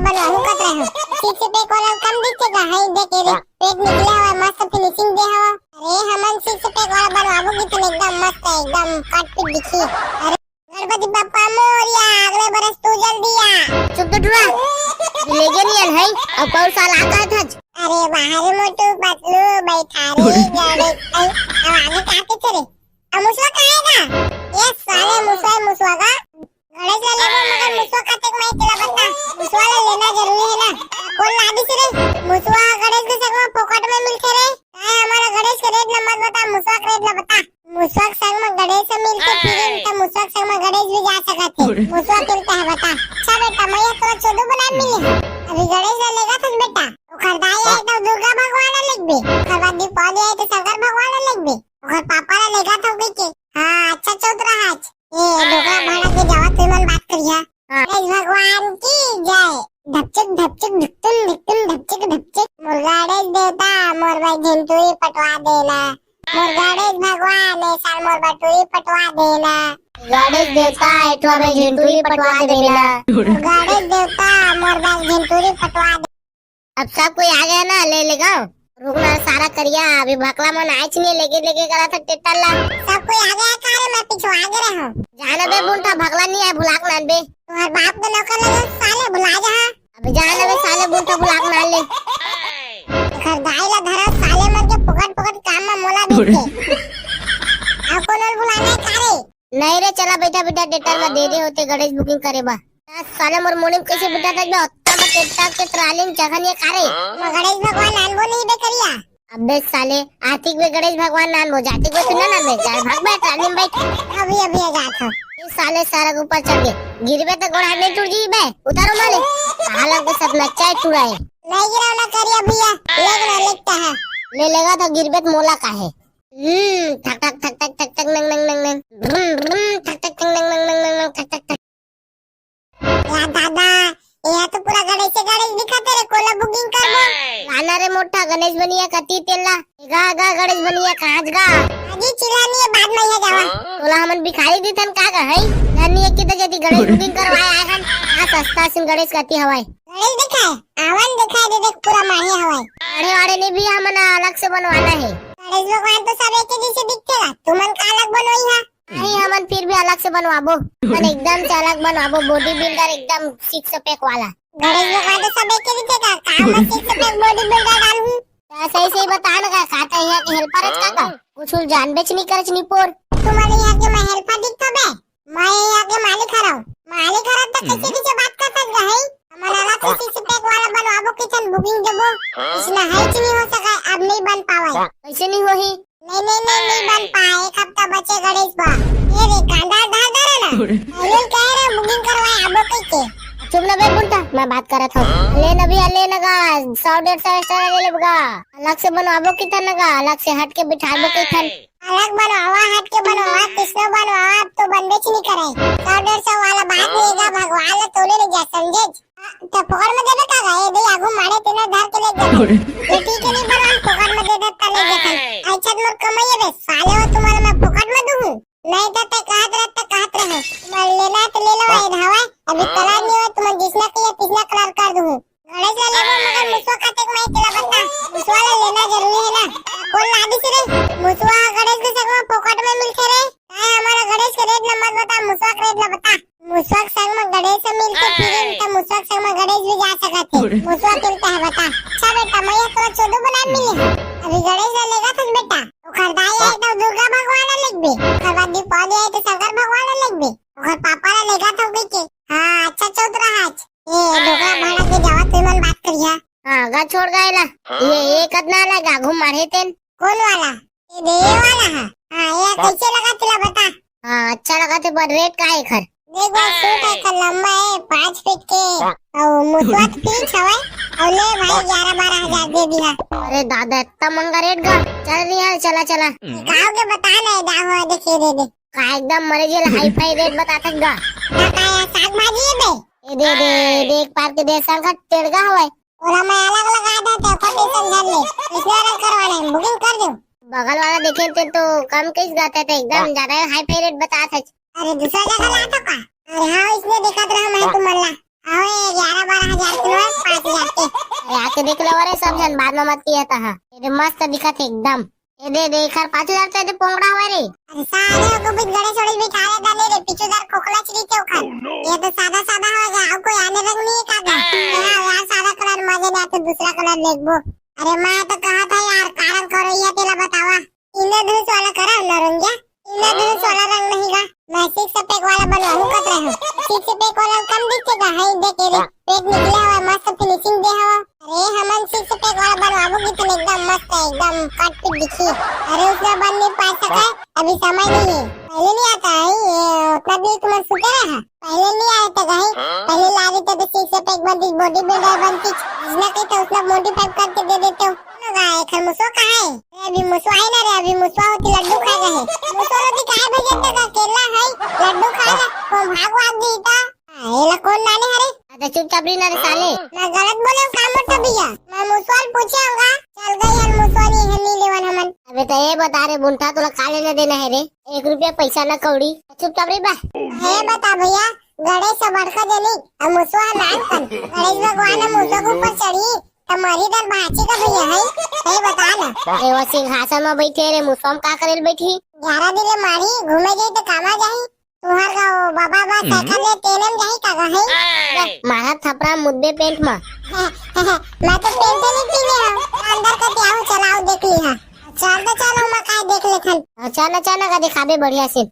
बनवाहू कत रहे हो सिक्स पैक वाला कम दिखेगा है देख रे पेट निकला हुआ मस्त फिनिशिंग दे हवा अरे हमन सिक्स पैक वाला बनवाबो कितने एकदम मस्त है एकदम काट पीट दिखी अरे गणपति बाप्पा मोरिया अगले बरस तू जल्दी आ चुप तो टुरा ले गया नहीं है अब कौन साल आता था अरे बाहर मोटू पतलू बैठा रे गाड़ी अब आगे काके चले अब मुसवा कहेगा ये साले मुसवा का गणेश ले लेबो मगर मुसवा काटे मैं तेरा बता मुसवा लेना जरूरी है ना कौन लादी से रे मुसवा गणेश के संग में पॉकेट में मिलते रे काय हमारा गणेश का रेट नंबर बता मुसवा का रेट बता मुसवा संग में गणेश से मिलके फिर तो मुसवा संग में गणेश भी जा सकते मुसवा खेलता है बता अच्छा बेटा मैं तो 14 बना मिले अभी गणेश ले लेगा तो बेटा खरदाई है तो दुर्गा भगवान लगबे खरवा दीपावली है तो शंकर भगवान लगबे और पापा ने लेगा तो के हां अच्छा चौथ रहा ये दुर्गा भाड़ा के जावा तुम मन बात करिया गणेश भगवान की जय धपचक धपचक धुकतुन धुकतुन धपचक धपचक मोर गणेश देवता मोर भाई झंटुरी पटवा देना मोर गणेश भगवान ने साल मोर बटुरी पटवा देना गणेश देवता एठवा में झंटुरी पटवा देना गणेश देवता मोर भाई झंटुरी पटवा दे अब सब कोई आ गया ना ले लेगा रुकना सारा करिया अभी भकला मन आज नहीं लेके करा था टेटला सब कोई आ गया कारे मैं पीछे आगे रहा हूं जाना बे बुंटा भकला नहीं है भुलाक ना बे तुम्हारे बाप का नौकर लगा साले भुला जा अभी जाना बे साले बुंटा भुलाक ना ले खरदाई ला धरा साले मन के पकड़ काम में मोला देते आप कौन बुलाना कारे नहीं रे चला बेटा टेटर में दे होते गणेश बुकिंग करे बा साले मोर मोने कैसे बेटा था उत्तम टेटर के ट्रालिंग जगह ये कारे गणेश भगवान नानबो नहीं बे करिया अबे साले आतिक में गणेश भगवान नानबो जातिक में सुना ना बे जा भाग बे ट्रालिंग बैठ अभी जात हो ये साले सारा के ऊपर चढ़ गए गिरबे तो गोड़ हाथ नहीं टूट जी बे उतारो माले साला के सब नच्चा टुराए नहीं गिरा ना करिया भैया लगना लगता है ले लेगा तो गिरबे तो मोला का है ठक ठक ठक ठक ठक ठक नंग नंग नंग नंग ठक ठक ठक नंग नंग नंग नंग ठक ठक या दादा ये तो पूरा गणेश दिखाते रे कोला बुकिंग करबो गाना रे मोटा गणेश बनिया कती तेला गा गणेश बनिया काज गा अजी चिल्लानी है बाद में ये जावा तोला हमन भिखारी दिथन का है धनी एक की तो जदी गणेश बुकिंग करवाए आहन आ सस्ता सिन गणेश कती हवाई गणेश दिखाए आवन दिखाए दे देख पूरा माही हवाई अरे वाड़े ने भी हमन अलग से बनवाना है गणेश भगवान तो सब एक ही जैसे दिखतेगा तुमन का अलग बनवाई है नहीं हमन फिर भी अलग से बनवाबो मन एकदम से अलग बनवाबो बॉडी बिल्डर एकदम सिक्स पैक वाला गणेश भगवान तो सब एक ही दिखेगा काम में सिक्स पैक बॉडी बिल्डर डालूं सही बता ना का खाता यहाँ के हेल्पर का कुछ जान बेच नहीं करच नहीं पोर तुम्हारे यहाँ के मैं हेल्पर दिखतो बे मैं यहाँ के मालिक हराऊं मालिक हरा तो किसी की से बात कर सकता है हमारा अलग से सिक्स पैक वाला बनवाबो किचन बुकिंग देबो इसमें है कि नहीं हो सका अब नहीं बन पावा कैसे नहीं होही नहीं बन पाए एक हफ्ता बचे गणेश बा ये रे कांदा डाल दे ना अरे कह रहा बुकिंग करवाए अब कैसे चुप ना बे बुंटा मैं बात कर रहा था ले ना भी ले ना गा 100-150 एक्स्ट्रा ले लेगा अलग से बनवाबो कितना गा अलग से हट के बिठाबो किथन अलग बनवावा हट के बनवावा किसनो बनवावा अब तो बंदेच नहीं करे 100-150 वाला बात लेगा भगवान ने तोले ले जा समझे तो पकड़ में दे का गए दे आगू मारे तेने धर के ले जा ये ठीक है नहीं भगवान पकड़ में दे देता ले जा अच्छा मोर कमाइए बे साले हो तुम्हारा मैं पकड़ में दूं नहीं तो कहत रहे मैं लेना तो ले लो ये धावा अभी कलर नहीं हो तुम जिसने किया तिसने कलर कर दूं गणेश ले लेबो मगर मुसवा काटे मैं तेरा बता मुसवा लेना जरूरी है ना कौन लादी से रे मुसवा गणेश के संग में पॉकेट में मिलते रे काय हमारा गणेश का रेट नंबर बता मुसवा का रेट बता मुसवा संग में गणेश से मिलके फिर तो मुसवा संग में गणेश भी जा सकते मुसवा खेलता है बता अच्छा बेटा मैं तो 14 बना मिले अभी गणेश ले लेगा तो बेटा खरदाई है तो दुर्गा भगवान लगबे खरवा दीपावली है तो शंकर भगवान लगबे और पापा ने लेगा तो के हां अच्छा चौथ रहा ये दुर्गा भाड़ा के जावा तुम मन बात करिया हां गा छोड़ गएला ये एक अदना लगा घूम मारे तेन कौन वाला ये देव वाला है हां ये कैसे लगा तुला बता हां अच्छा लगा थे पर रेट का है खर देखो सूट है का लंबा है 5 फीट के और मुसवा पीछ हवे और ले भाई 11-12 हजार दे दिया अरे दादा इतना महंगा रेट गा चल रही है चला गाँव के बता नहीं दावा देखिए दे का एकदम मरे जेल हाई फाई रेट बता थगा काया साग भाजी है बे दे एक पार के दे संग टेड़गा हवे और मैं अलग लगा देते कोटेशन कर ले इसलिए अलग करवाना बुकिंग कर दो बगल वाला देखे थे तो कम कैसे गाते थे एकदम ज्यादा हाई फाई रेट बता था अरे दूसरा जगह ला तो का अरे हाँ इसने देखा तो मैं तुम्हारा हाँ 11-12 हजार किलो के देख ले वाले सब जन बाद में मत किया था। ये मस्त दिखत है एकदम। ये दे खर 5000 से पोंगड़ा हुआ रे। अरे सारे को भी गणेश वाली भी खाले डाले रे पिछुदार खोखला चली के उखा। ये तो सादा सादा हो गया, अब कोई आने रंग नहीं है कागा। यार सादा कलर मजे नहीं आते, दूसरा कलर देखबो। अरे मैं तो कहा था यार कारण करो ये तेला बतावा। इंद्रधनुष वाला करा नरंगिया, इंद्रधनुष वाला रंग नहीं का। मैं सिक्स पैक वाला बनवाऊं कत रहा हूं। सिक्स पैक वाला कम दिखेगा, हां देख रे पेट निकला हुआ मस्त फिनिशिंग दे हवा। अरे हमन सिक्स पैक वाला बनवाबो कितने एकदम मस्त है, एकदम कट पिट दिखी। अरे उसका बन नहीं पा सका, अभी समय नहीं है। पहले नहीं आता है ये उतना भी तुम सुते रहा। पहले नहीं आया था कहीं, पहले ला देते तो सिक्स पैक बनती, बॉडी बिल्डर बनती। जिसने कही तो उसने मॉडिफाई करके दे देते हो। खर मुसो कहाँ है? अभी मुसो आई ना रे, अभी मुसवा होती लड्डू खाएगा है। मुसो रोटी काहे भेजते का केला है लड्डू खाएगा को भाग दीता। एला कौन नानी हरे? अच्छा चुपचाप रहना रे साले। मैं गलत बोले हूँ काम मत भैया। मैं मुसवाल पूछूंगा, चल गई हम मुसवाल ही है नी लेवन हमन। अबे तो ये बता रे बुंठा तुला का लेना देना है रे? 1 रुपया पैसा ना कौड़ी, चुपचाप रही बा। है बता भैया, गणेश बड़का जनी अब मुसवा नान कन गणेश भगवान मुसवा के ऊपर चढ़ी तुम्हारी दर भाची का भैया है बता ना। ए वो सिंहासन में बैठे रे मुसम का करेल बैठी? 11 दिन मारी घूमे जाई तो कामा जाई। तुहार का बाबा बा साइकिल ले तेने में जाई कागा है। मारा थपरा मुद्दे पेंट में। मैं तो पेंट नहीं पीने हूं, अंदर का त्याऊ चलाओ देख ली हां। चल तो चलो मैं काय देख लेथन। अचानक का दिखाबे बढ़िया से।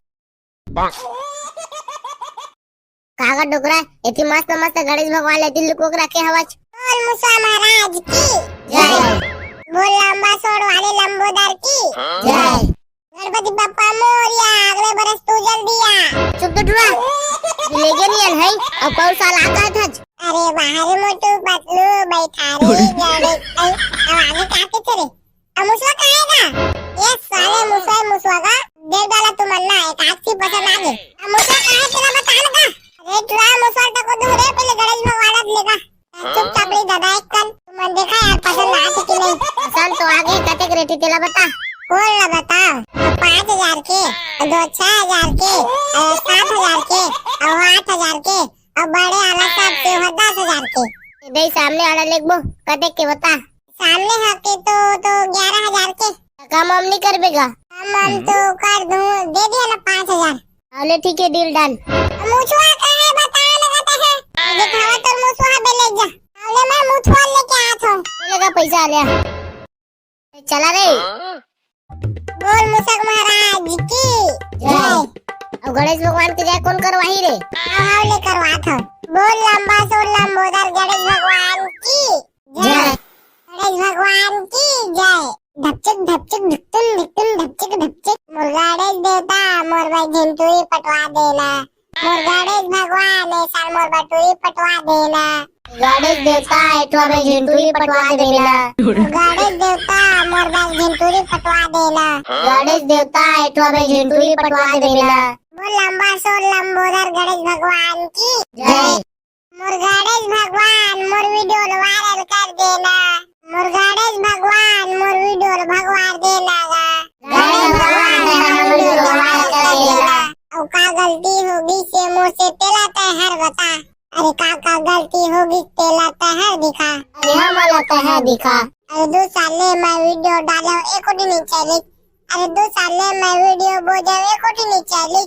कागा डोकरा एती मस्त मस्त गणेश भगवान ले दिल को रखे हवाच। बोल मुसा महाराज की जय। बोल लंबा सोड़ वाले लंबोदर की जय। गणपति बप्पा मोरिया, अगले बरस तू जल्दी आ। चुप तो डुआ लेगे नहीं है अब कौन साल आता था। अरे बाहर मोटू पतलू बैठा रे गणेश अब आगे काके चले। अब मुसवा कहेगा ये साले मुसवा का दे डाला तू मन्ना एक आखी पसंद आ गए। अब मुसवा कहे तेरा बता लगा। अरे तुरा मुसवा तक को दूर है, पहले गणेश भगवान लेगा। चुपचाप रही दादा एक कल तुम देखा यार पसंद आ कि नहीं। पसंद तो आगे कते रेटी तेला बता। कौन ला बता? 5000 के, 6000 के, 7000 के, 8000 के, और बड़े आला साहब के 10000 के। दे सामने आड़ा लेगबो कते के बता। सामने हके तो 11000 के। काम हम नहीं कर बेगा। हम तो कर दूं, दे दिया ना 5000। अरे ठीक है डील डन। मुछुआ कहे बता लगाता है। दिखावा तो मुछुआ पे ले जा। अरे मैं मुछुआ लेके आया था। लगा पैसा आ लिया। चला रे। बोल मुसक महाराज की जय। अब गणेश भगवान की जय कौन करवाही रे? हाँ ले करवा था। बोल लंबा सोड़ लंबोदर गणेश भगवान की जय। गणेश भगवान की जय। धपचक धपचक ढुकटुन ढुकटुन धपचक धपचक। मोर गणेश देवता मोर भाई झंटुरी पटवा देना। मोर गणेश भगवान ऐसा मोर बटुरी पटवा देना। गणेश देवता एठवा में झंटुरी पटवा देना। गणेश देवता मोर भाई झंटुरी पटवा देना। गणेश देवता एठवा में झंटुरी पटवा देना। बोल लंबा सोड़ लंबोदर गणेश भगवान की जय। मोर गणेश भगवान मोर वीडियो वायरल कर देना। मोर गणेश भगवान मोर वीडियो भगवान देना। गणेश भगवान हमारे वीडियो वायरल कर देना। अब का गलती होगी से मुंह से तेला तहर बता। अरे का गलती होगी तेला तहर दिखा। अरे हम लगता है दिखा। अरे 2 साल में मैं वीडियो डाला 1 कोटी नहीं चली। अरे 2 साल में मैं वीडियो बोझा 1 कोटी नहीं चली।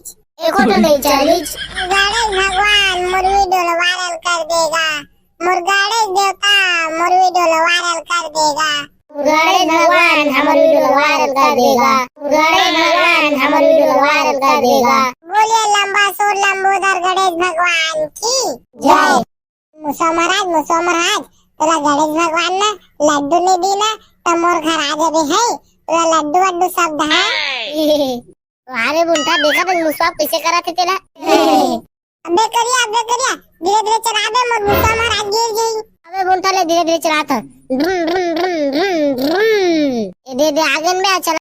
एको तो नहीं चली। गणेश भगवान मोर वीडियो वायरल कर देगा। मोर गणेश देवता मोर वीडियो वायरल कर देगा। गणेश भगवान हमारे वीडियो वायरल कर देगा। गणेश भगवान हमारे वीडियो वायरल कर देगा। बोलिए लंबा सोड़ लंबोदर गणेश भगवान की जय। मुसो महाराज तेरा गणेश भगवान ना लड्डू नहीं दी ना तो मोर घर आ जाबे है। तेरा लड्डू वड्डू सब दहा। अरे बुंठा देखा तो मुसवा कैसे करा थे तेरा। अबे करिया धीरे धीरे चला दे मोर मुसो महाराज गिर जाई। अबे बुंठा ले धीरे धीरे चला था। दे आगे में चला।